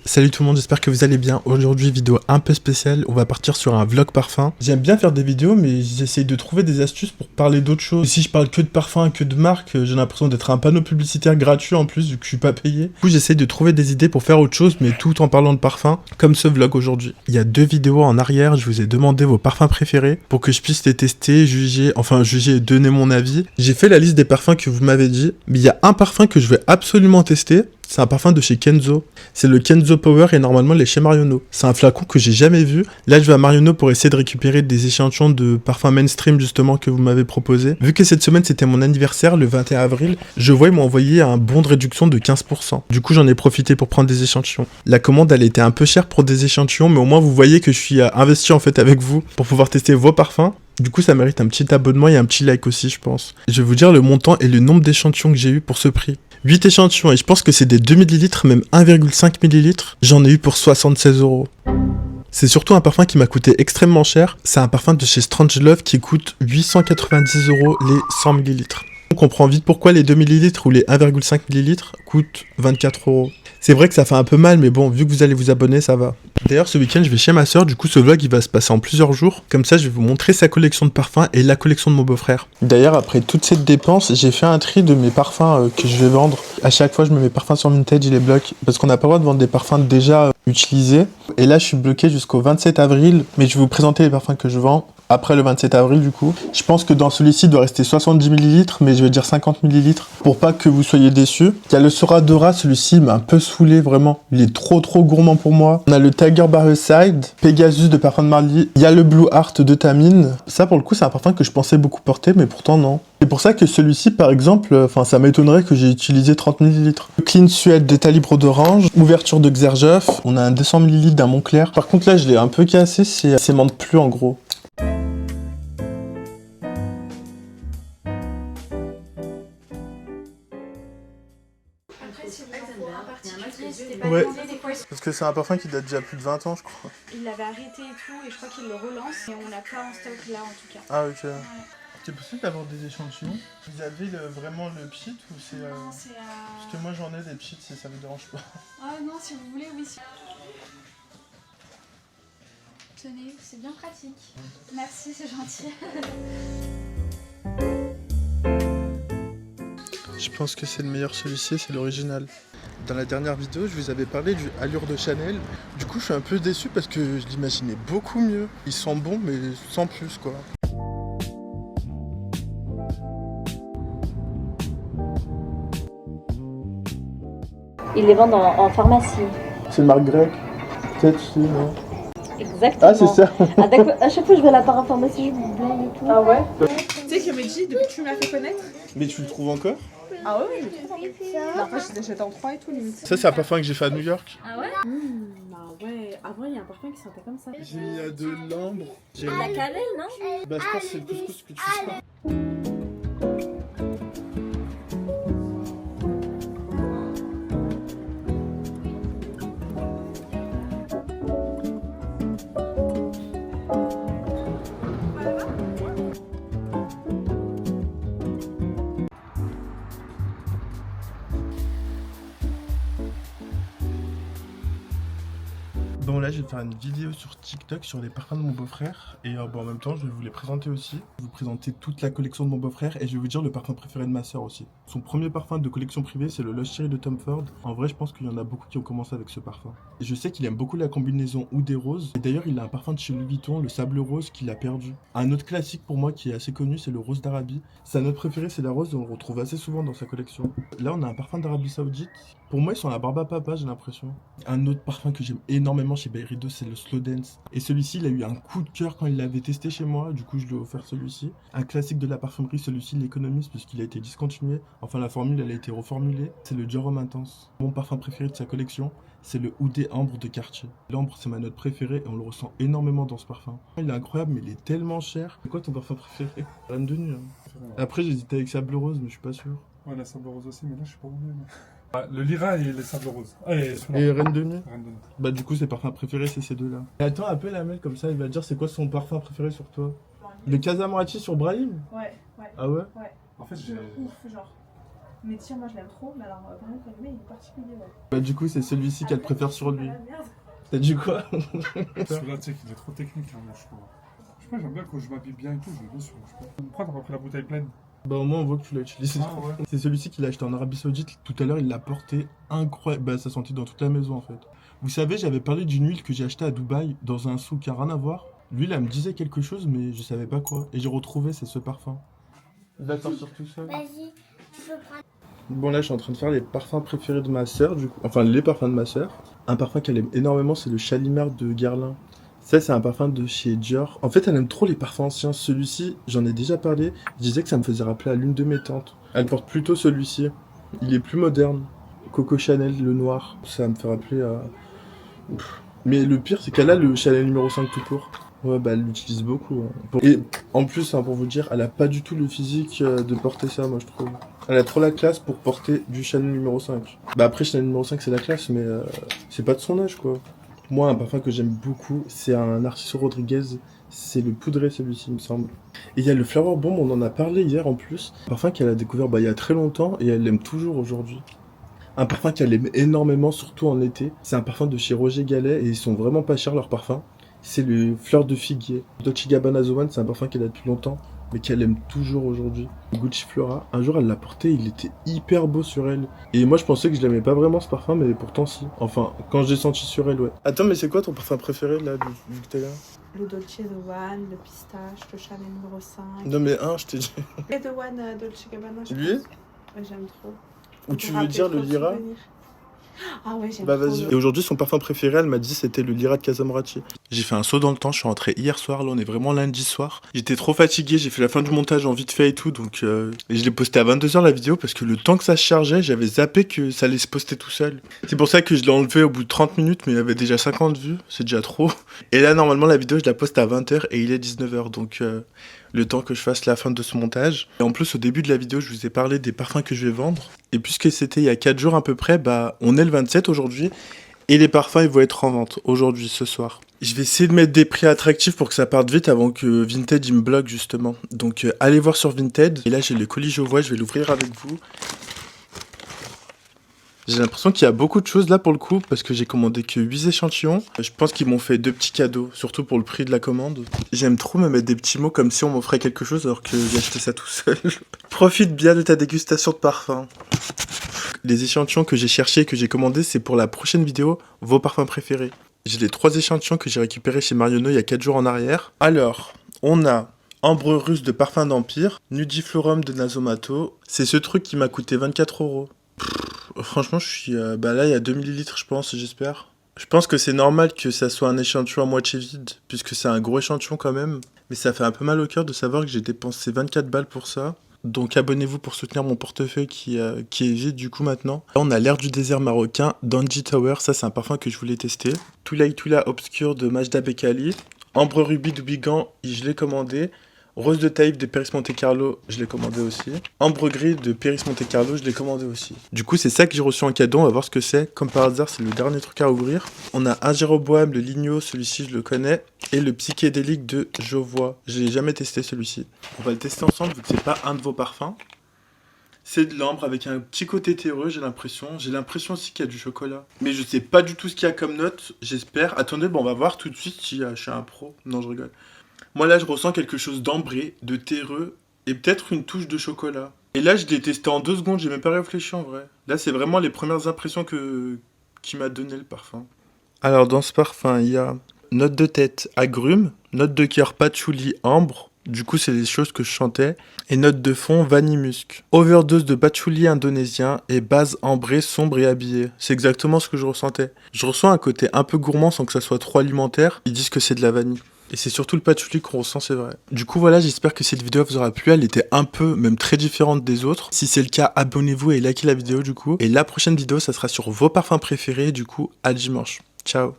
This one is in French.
Salut tout le monde, j'espère que vous allez bien. Aujourd'hui, vidéo un peu spéciale, on va partir sur un vlog parfum. J'aime bien faire des vidéos, mais j'essaye de trouver des astuces pour parler d'autres choses. Si je parle que de parfum, que de marque, j'ai l'impression d'être un panneau publicitaire gratuit en plus, vu que je suis pas payé. Du coup, j'essaye de trouver des idées pour faire autre chose, mais tout en parlant de parfum, comme ce vlog aujourd'hui. Il y a 2 vidéos en arrière, je vous ai demandé vos parfums préférés pour que je puisse les tester, juger et donner mon avis. J'ai fait la liste des parfums que vous m'avez dit, mais il y a un parfum que je vais absolument tester. C'est un parfum de chez Kenzo. C'est le Kenzo Power et normalement il est chez Marionneau. C'est un flacon que j'ai jamais vu. Là je vais à Marionneau pour essayer de récupérer des échantillons de parfums mainstream justement que vous m'avez proposé. Vu que cette semaine c'était mon anniversaire, le 21 avril, je vois ils m'ont envoyé un bon de réduction de 15%. Du coup j'en ai profité pour prendre des échantillons. La commande elle était un peu chère pour des échantillons, mais au moins vous voyez que je suis investi en fait avec vous pour pouvoir tester vos parfums. Du coup, ça mérite un petit abonnement et un petit like aussi, je pense. Je vais vous dire le montant et le nombre d'échantillons que j'ai eu pour ce prix. 8 échantillons, et je pense que c'est des 2 ml, même 1,5 ml. J'en ai eu pour 76 €. C'est surtout un parfum qui m'a coûté extrêmement cher. C'est un parfum de chez Strangelove qui coûte 890 € les 100 ml. On comprend vite pourquoi les 2 ml ou les 1,5 ml coûtent 24 €. C'est vrai que ça fait un peu mal, mais bon, vu que vous allez vous abonner, ça va. D'ailleurs, ce week-end, je vais chez ma soeur, du coup, ce vlog, il va se passer en plusieurs jours. Comme ça, je vais vous montrer sa collection de parfums et la collection de mon beau-frère. D'ailleurs, après toute cette dépense, j'ai fait un tri de mes parfums que je vais vendre. À chaque fois, je mets mes parfums sur Vinted, je les bloque. Parce qu'on n'a pas le droit de vendre des parfums déjà utilisés. Et là, je suis bloqué jusqu'au 27 avril. Mais je vais vous présenter les parfums que je vends. Après le 27 avril, du coup. Je pense que dans celui-ci, il doit rester 70 ml, mais je vais dire 50 ml pour pas que vous soyez déçus. Il y a le Sora Dora, celui-ci il m'a un peu saoulé, vraiment. Il est trop gourmand pour moi. On a le Tiger by Her Side, Pegasus de Parfum de Marly. Il y a le Blue Heart de Tamine. Ça, pour le coup, c'est un parfum que je pensais beaucoup porter, mais pourtant non. C'est pour ça que celui-ci, par exemple, ça m'étonnerait que j'ai utilisé 30 ml. Le Clean Suède d'État Libre d'Orange, ouverture de Xerjoff. On a un 200 ml d'un Montclair. Par contre, là, je l'ai un peu cassé, c'est menthe plus en gros. Ouais, parce que c'est un parfum qui date déjà plus de 20 ans, je crois. Il l'avait arrêté et tout, et je crois qu'il le relance, et on l'a pas en stock là en tout cas. Ah, ok. Ouais. C'est possible d'avoir des échantillons? Vous avez vraiment le pchit ou c'est... Non, c'est Parce que moi j'en ai des pchits, ça me dérange pas. Ah non, si vous voulez, oui. Tenez, c'est bien pratique. Merci, c'est gentil. Je pense que c'est le meilleur celui-ci, c'est l'original. Dans la dernière vidéo, je vous avais parlé du Allure de Chanel. Du coup, je suis un peu déçu parce que je l'imaginais beaucoup mieux. Il sent bon, mais sans plus, quoi. Ils les vendent en pharmacie. C'est une marque grecque. Peut-être, si, non? Exactement. Ah, c'est ça. Ah, d'accord. À chaque fois je vais à la parapharmacie, je me blague et tout. Ah ouais? Tu sais que Medji, depuis que tu me l'as fait connaître. Mais tu le trouves encore? Ah ouais, je le trouve en fait. Après, je l'achète en 3 et tout, limite. Ça, c'est un parfum que j'ai fait à New York. Ah ouais? Bah ouais, avant il y a un parfum qui sentait comme ça. J'ai mis de l'ambre. La cannelle, non? Bah, je pense que c'est le couscous que tu sens. Bon, là je vais faire une vidéo sur TikTok sur les parfums de mon beau-frère et en même temps je vais vous les présenter aussi. Je vais vous présenter toute la collection de mon beau-frère et je vais vous dire le parfum préféré de ma soeur aussi. Son premier parfum de collection privée c'est le Lost Cherry de Tom Ford. En vrai je pense qu'il y en a beaucoup qui ont commencé avec ce parfum. Et je sais qu'il aime beaucoup la combinaison ou des roses. Et d'ailleurs il a un parfum de chez Louis Vuitton, le Sable Rose, qu'il a perdu. Un autre classique pour moi qui est assez connu c'est le Rose d'Arabie. Sa note préférée c'est la rose et on le retrouve assez souvent dans sa collection. Là on a un parfum d'Arabie Saoudite. Pour moi ils sont à la barbe à papa j'ai l'impression. Un autre parfum que j'aime énormément chez Byredo c'est le Slow Dance. Et celui-ci, il a eu un coup de cœur quand il l'avait testé chez moi, du coup je lui ai offert celui-ci. Un classique de la parfumerie, celui-ci l'économise puisqu'il a été discontinué. Enfin la formule, elle a été reformulée. C'est le Dior Homme Intense. Mon parfum préféré de sa collection, c'est le Oudé Ambre de Cartier. L'ambre, c'est ma note préférée et on le ressent énormément dans ce parfum. Il est incroyable, mais il est tellement cher. C'est quoi ton parfum préféré? Reine de nuit. Hein. Après, j'hésitais avec Sable Rose, mais je suis pas sûr. Ouais, la Sable Rose aussi, mais là je suis pas revenu. Ah, le Lyra et les Sables Roses. Ah, et Reine de nuit. Reine de nuit. Bah du coup ses parfums préférés c'est ces deux là. Et attends, appelle Amel comme ça, il va te dire c'est quoi son parfum préféré sur toi. Le Casamorati sur Brahim. Ouais. Ah ouais? Ouais. En fait, j'ai ouf, genre. Mais tiens, moi je l'aime trop, mais alors par contre, lui, il est particulier, ouais. Bah du coup, c'est celui-ci qu'elle préfère sur lui. Ah, merde. T'as dit quoi? Celui-là, tu sais qu'il est trop technique, hein, moi, je trouve. Je sais pas, j'aime bien quand je m'habille bien et tout, je le veux sur. Pourquoi t'as pas pris la bouteille pleine? Bah au moins on voit que tu l'as utilisé. Ah ouais. C'est celui-ci qu'il a acheté en Arabie Saoudite. Tout à l'heure, il l'a porté incroyable. Bah ça sentait dans toute la maison en fait. Vous savez, j'avais parlé d'une huile que j'ai achetée à Dubaï dans un souk qui a rien à voir. L'huile, elle me disait quelque chose, mais je savais pas quoi. Et j'ai retrouvé, c'est ce parfum. Il va sortir tout seul. Vas-y, tu peux prendre. Bon là, je suis en train de faire les parfums préférés de ma sœur, du coup. Enfin, les parfums de ma sœur. Un parfum qu'elle aime énormément, c'est le Chalimar de Guerlain. Ça, c'est un parfum de chez Dior. En fait, elle aime trop les parfums anciens. Celui-ci, j'en ai déjà parlé. Je disais que ça me faisait rappeler à l'une de mes tantes. Elle porte plutôt celui-ci. Il est plus moderne. Coco Chanel, le noir. Ça me fait rappeler à... Mais le pire, c'est qu'elle a le Chanel numéro 5 tout court. Ouais, bah elle l'utilise beaucoup. Hein. Et en plus, hein, pour vous dire, elle a pas du tout le physique de porter ça, moi je trouve. Elle a trop la classe pour porter du Chanel numéro 5. Bah après, Chanel numéro 5 c'est la classe, mais c'est pas de son âge quoi. Moi, un parfum que j'aime beaucoup, c'est un Narciso Rodriguez. C'est le poudré celui-ci, il me semble. Et il y a le Flower Bomb, on en a parlé hier en plus. Un parfum qu'elle a découvert il y a très longtemps et elle l'aime toujours aujourd'hui. Un parfum qu'elle aime énormément, surtout en été. C'est un parfum de chez Roger Gallet et ils sont vraiment pas chers leurs parfums. C'est le Fleur de Figuier. Dolce Gabbana The One, c'est un parfum qu'elle a depuis longtemps, mais qu'elle aime toujours aujourd'hui. Gucci Flora, un jour elle l'a porté, il était hyper beau sur elle. Et moi je pensais que je l'aimais pas vraiment ce parfum, mais pourtant si. Enfin, quand je l'ai senti sur elle, ouais. Attends, mais c'est quoi ton parfum préféré là, du que t'es là? Le Dolce The One, le pistache, le Chanel numéro 5. Non mais un, je t'ai dit. Et The One Dolce Gabbana, je Lui? pense. Ouais, j'aime trop. Ou tu veux dire le Lyra? Ah ouais, j'aime Bah trop. vas-y. Et aujourd'hui, son parfum préféré, elle m'a dit c'était le Lyra de Casamarachi. J'ai fait un saut dans le temps, je suis rentré hier soir, là on est vraiment lundi soir. J'étais trop fatigué, j'ai fait la fin du montage en vite fait et tout, donc et je l'ai posté à 22h la vidéo parce que le temps que ça se chargeait, j'avais zappé que ça allait se poster tout seul. C'est pour ça que je l'ai enlevé au bout de 30 minutes, mais il y avait déjà 50 vues, c'est déjà trop. Et là, normalement, la vidéo, je la poste à 20h et il est 19h, donc le temps que je fasse la fin de ce montage. Et en plus, au début de la vidéo, je vous ai parlé des parfums que je vais vendre. Et puisque c'était il y a 4 jours à peu près, bah on est le 27 aujourd'hui. Et les parfums, ils vont être en vente aujourd'hui, ce soir. Je vais essayer de mettre des prix attractifs pour que ça parte vite avant que Vinted, il me bloque justement. Donc allez voir sur Vinted. Et là, j'ai le colis Jovois, je vais l'ouvrir avec vous. J'ai l'impression qu'il y a beaucoup de choses là pour le coup, parce que j'ai commandé que 8 échantillons. Je pense qu'ils m'ont fait 2 petits cadeaux, surtout pour le prix de la commande. J'aime trop me mettre des petits mots comme si on m'offrait quelque chose alors que j'ai acheté ça tout seul. Profite bien de ta dégustation de parfum. Les échantillons que j'ai cherchés et que j'ai commandés, c'est pour la prochaine vidéo, vos parfums préférés. J'ai les 3 échantillons que j'ai récupérés chez Marionneau il y a 4 jours en arrière. Alors, on a Ambre Russe de Parfum d'Empire, Nudiflorum de Nasomato. C'est ce truc qui m'a coûté 24 €. Franchement, je suis... bah là, il y a 2 ml, je pense, j'espère. Je pense que c'est normal que ça soit un échantillon à moitié vide, puisque c'est un gros échantillon quand même. Mais ça fait un peu mal au cœur de savoir que j'ai dépensé 24 balles pour ça. Donc abonnez-vous pour soutenir mon portefeuille qui est vide du coup maintenant. Là, on a l'air du désert marocain, Danji Tower, ça c'est un parfum que je voulais tester. Toula Obscur de Majda Bekali. Ambre Ruby d'Oubigan, je l'ai commandé. Rose de Taïf de Paris Monte Carlo, je l'ai commandé aussi. Ambre Gris de Paris Monte Carlo, je l'ai commandé aussi. Du coup, c'est ça que j'ai reçu en cadeau, on va voir ce que c'est. Comme par hasard, c'est le dernier truc à ouvrir. On a un Jéroboam, le Ligno, celui-ci je le connais. Et le psychédélique de Jovois. Je l'ai jamais testé celui-ci. On va le tester ensemble vu que c'est pas un de vos parfums. C'est de l'ambre avec un petit côté terreux, j'ai l'impression. J'ai l'impression aussi qu'il y a du chocolat. Mais je sais pas du tout ce qu'il y a comme note, j'espère. Attendez, bon, on va voir tout de suite si je suis un pro. Non, je rigole. Moi là je ressens quelque chose d'ambré, de terreux et peut-être une touche de chocolat. Et là je l'ai testé en 2 secondes, j'ai même pas réfléchi en vrai. Là c'est vraiment les premières impressions qui m'a donné le parfum. Alors dans ce parfum il y a note de tête agrumes, note de cœur patchouli ambre, du coup c'est les choses que je chantais, et note de fond vanille musc. Overdose de patchouli indonésien et base ambrée sombre et habillée. C'est exactement ce que je ressentais. Je ressens un côté un peu gourmand sans que ça soit trop alimentaire, ils disent que c'est de la vanille. Et c'est surtout le patchouli qu'on ressent, c'est vrai. Du coup, voilà, j'espère que cette vidéo vous aura plu. Elle était un peu, même très différente des autres. Si c'est le cas, abonnez-vous et likez la vidéo, du coup. Et la prochaine vidéo, ça sera sur vos parfums préférés. Du coup, à dimanche. Ciao.